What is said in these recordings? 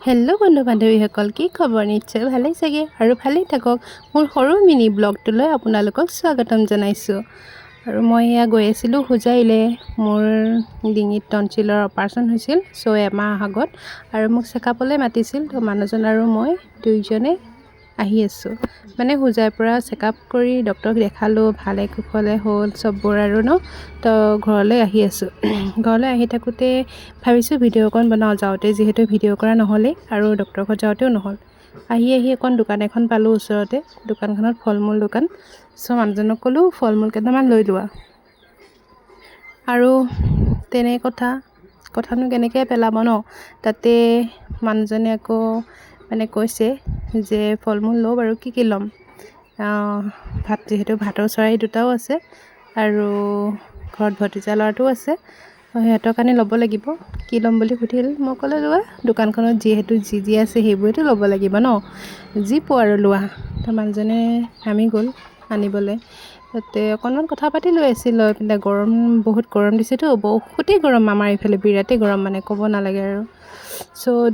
Hello' বন্ধু বান্ধৱীসকল, কি খবৰ? নিশ্চয় ভালেই চাগে আৰু ভালেই থাকক। মোৰ সৰু মিনি ব্লগটোলৈ আপোনালোকক স্বাগতম জনাইছোঁ। আৰু মই এয়া গৈ আছিলোঁ হোজাইলৈ। মোৰ ডিঙিত টনচিলৰ অপাৰেশ্যন হৈছিল এমাহ আগত, আৰু মোক চেকআপলৈ মাতিছিল। তো মানুহজন আৰু মই দুয়োজনে আহি আছোঁ। মানে হোজাইৰ পৰা চেকআপ কৰি ডক্টৰক দেখালোঁ, ভালে কুশলে হ'ল চববোৰ আৰু তো ঘৰলৈ আহি আছোঁ। ঘৰলৈ আহি থাকোঁতে ভাবিছোঁ ভিডিঅ' অকণ বনাওঁ। যাওঁতে যিহেতু ভিডিঅ' কৰা নহ'লেই আৰু ডক্টৰৰ ঘৰত যাওঁতেও নহ'ল, আহি অকণ দোকান এখন পালোঁ ওচৰতে। দোকানখনত ফল মূল দোকান। মানুহজনক ক'লোঁ ফল মূল কেইটামান লৈ লোৱা। আৰু তেনে কথানো কেনেকৈ পেলাব তাতে মানুহজনে আকৌ মানে কৈছে যে ফল মূল লওঁ বাৰু, কি ল'ম? যিহেতু ভাতৰ চৰাই দুটাও আছে আৰু ঘৰত ভতিজা ল'ৰাটোও আছে, সিহঁতৰ কাৰণে ল'ব লাগিব। কি ল'ম বুলি সুধিল। মই ক'লোঁ লোৱা, দোকানখনত যিহেতু যি আছে সেইবোৰেতো ল'ব লাগিব যি পোৱা আৰু লোৱা। তো মানুহজনে নামি গ'ল আনিবলৈ। তাতে অকণমান কথা পাতি লৈ পিনে বহুত গৰম দিছেতো, বহুতেই গৰম আমাৰ এইফালে, বিৰাটেই গৰম, মানে ক'ব নালাগে আৰু।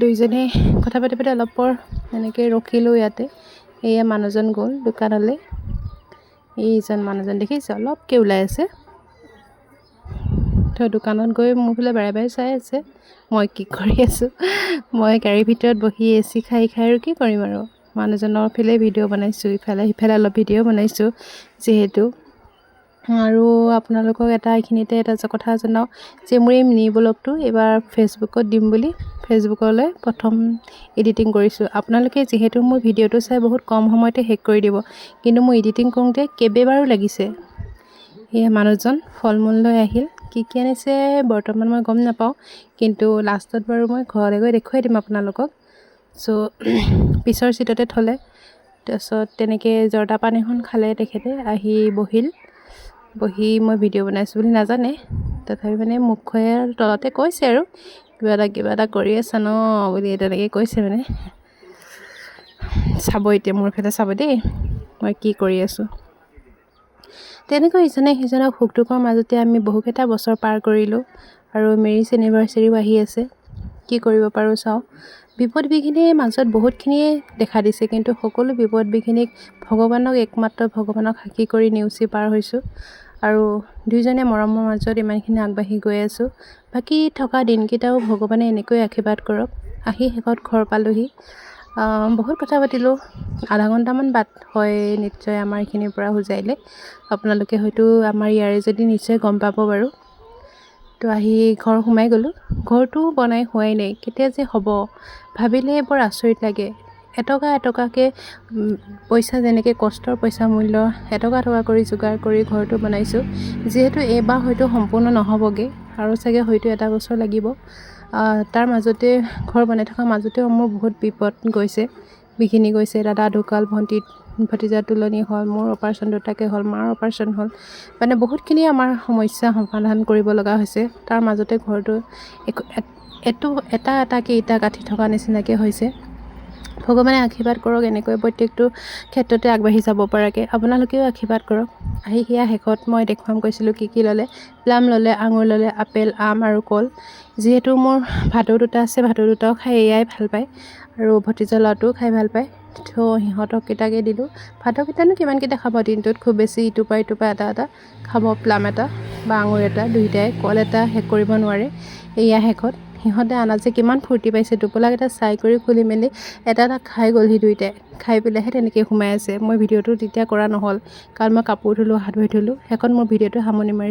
দুইজনে কথা পাতি অলপ পৰ এনেকৈ ৰখিলোঁ ইয়াতে। এয়া মানুহজন গ'ল দোকানলৈ। এইজন মানুহজন দেখিছে অলপকৈ ওলাই আছে। তো দোকানত গৈ মোৰ ফালে বাৰে বাৰে চাই আছে মই কি কৰি আছোঁ। মই গাড়ীৰ ভিতৰত বহি AC খাই আৰু কি কৰিম আৰু। মানুহজনৰ ফালে ভিডিঅ' বনাইছোঁ, ইফালে সিফালে অলপ ভিডিঅ' বনাইছোঁ যিহেতু। আৰু আপোনালোকক এইখিনিতে এটা কথা জনাওঁ যে মোৰ এই মিনি ব্লগটো এইবাৰ ফেচবুকত দিম বুলি ফেচবুকলৈ প্ৰথম এডিটিং কৰিছোঁ। আপোনালোকে যিহেতু মোৰ ভিডিঅ'টো চাই বহুত কম সময়তে শেষ কৰি দিব, কিন্তু মোৰ এডিটিং কৰোঁতে কেইবাবাৰো লাগিছে। সেয়ে মানুহজন ফল মূল লৈ আহিল। কি আনিছে বৰ্তমান মই গম নাপাওঁ, কিন্তু লাষ্টত বাৰু মই ঘৰলৈ গৈ দেখুৱাই দিম আপোনালোকক। পিছৰ চিটতে থ'লে। তাৰপিছত তেনেকৈ জৰ্দা পান এখন খালে তেখেতে, আহি বহি মই ভিডিঅ' বনাইছোঁ বুলি নাজানে, তথাপি মানে মুখে তলতে কৈছে আৰু কিবা এটা কৰি আছা বুলি তেনেকৈ কৈছে মানে। চাব এতিয়া মোৰ ফালে চাব দেই, মই কি কৰি আছোঁ। তেনেকৈ ইজনে সিজনক সুখ দুখৰ মাজতে আমি বহুকেইটা বছৰ পাৰ কৰিলোঁ। আৰু মেৰিজ এনিভাৰ্চেৰিও আহি আছে। কি কৰিব পাৰোঁ চাওঁ। বিপদ বিঘিনিৰ মাজত বহুতখিনিয়ে দেখা দিছে, কিন্তু সকলো বিপদ বিঘিনিক একমাত্ৰ ভগৱানক সাক্ষী কৰি নেওচি পাৰ হৈছোঁ। আৰু দুয়োজনে মৰমৰ মাজত ইমানখিনি আগবাঢ়ি গৈ আছোঁ। বাকী থকা দিনকেইটাও ভগৱানে এনেকৈ আশীৰ্বাদ কৰক। আহি শেষত ঘৰ পালোঁহি। বহুত কথা পাতিলোঁ। আধা ঘণ্টামান বাট হয় নিশ্চয় আমাৰ এইখিনিৰ পৰা হোজাইলৈ। আপোনালোকে হয়তো আমাৰ ইয়াৰে যদি নিশ্চয় গম পাব বাৰু। তো আহি ঘৰ সোমাই গ'লোঁ। ঘৰটো বনাই হোৱাই নাই, কেতিয়া যে হ'ব ভাবিলে বৰ আচৰিত লাগে। এটকাকৈ পইচা, যেনেকৈ কষ্টৰ পইচা মূল্য এটকা কৰি যোগাৰ কৰি ঘৰটো বনাইছোঁ। যিহেতু এইবাৰ হয়তো সম্পূৰ্ণ নহ'বগৈ আৰু চাগে হয়তো এটা বছৰ লাগিব। তাৰ মাজতে ঘৰ বনাই থকা মাজতেও মোৰ বহুত বিপদ বিঘিনি গৈছে। দাদা ঢুকাল, ভতিজা তুলনি হ'ল, মোৰ অপাৰেশ্যন দুটাকৈ হ'ল, মাৰ অপাৰেশ্যন হ'ল, মানে বহুতখিনি আমাৰ সমস্যা সমাধান কৰিব লগা হৈছে। তাৰ মাজতে ঘৰটো এটাকৈ ইটা গাঁঠি থকা নিচিনাকৈ হৈছে। ভগৱানে আশীৰ্বাদ কৰক এনেকৈ প্ৰত্যেকটো ক্ষেত্ৰতে আগবাঢ়ি যাব পৰাকৈ। আপোনালোকেও আশীৰ্বাদ কৰক। আহি সেয়া শেষত মই দেখুৱাম কৈছিলোঁ কি ল'লে। প্লাম ল'লে, আঙুৰ ল'লে, আপেল, আম আৰু কল। যিহেতু মোৰ ভাটৌ দুটা আছে, ভাটৌ দুটাও খাই এয়াই ভাল পায় আৰু ভতিজা ল'ৰাটোও খাই ভাল পায়। তো সিহঁতক কেইটাকৈ দিলোঁ। ভাটৌকেইটানো কিমানকেইটা খাব দিনটোত, খুব বেছি ইটোৰ পৰা এটা খাব। প্লাম এটা বা আঙুৰ এটা, দুয়োটাই। কল এটা শেষ কৰিব নোৱাৰে। এয়া শেষত সিহঁতে আনা যে কিমান ফূৰ্তি পাইছে। টোপোলাকেইটা চাই কৰি খুলি মেলি এটা খাই গ'লহি দুয়োটাই। খাই পেলাইহে তেনেকৈ সোমাই আছে। মই ভিডিঅ'টো তেতিয়া কৰা নহ'ল, কাৰণ মই কাপোৰ ধুলোঁ, হাত ভৰি ধুলোঁ। শেষত মোৰ ভিডিঅ'টো সামৰণি মাৰি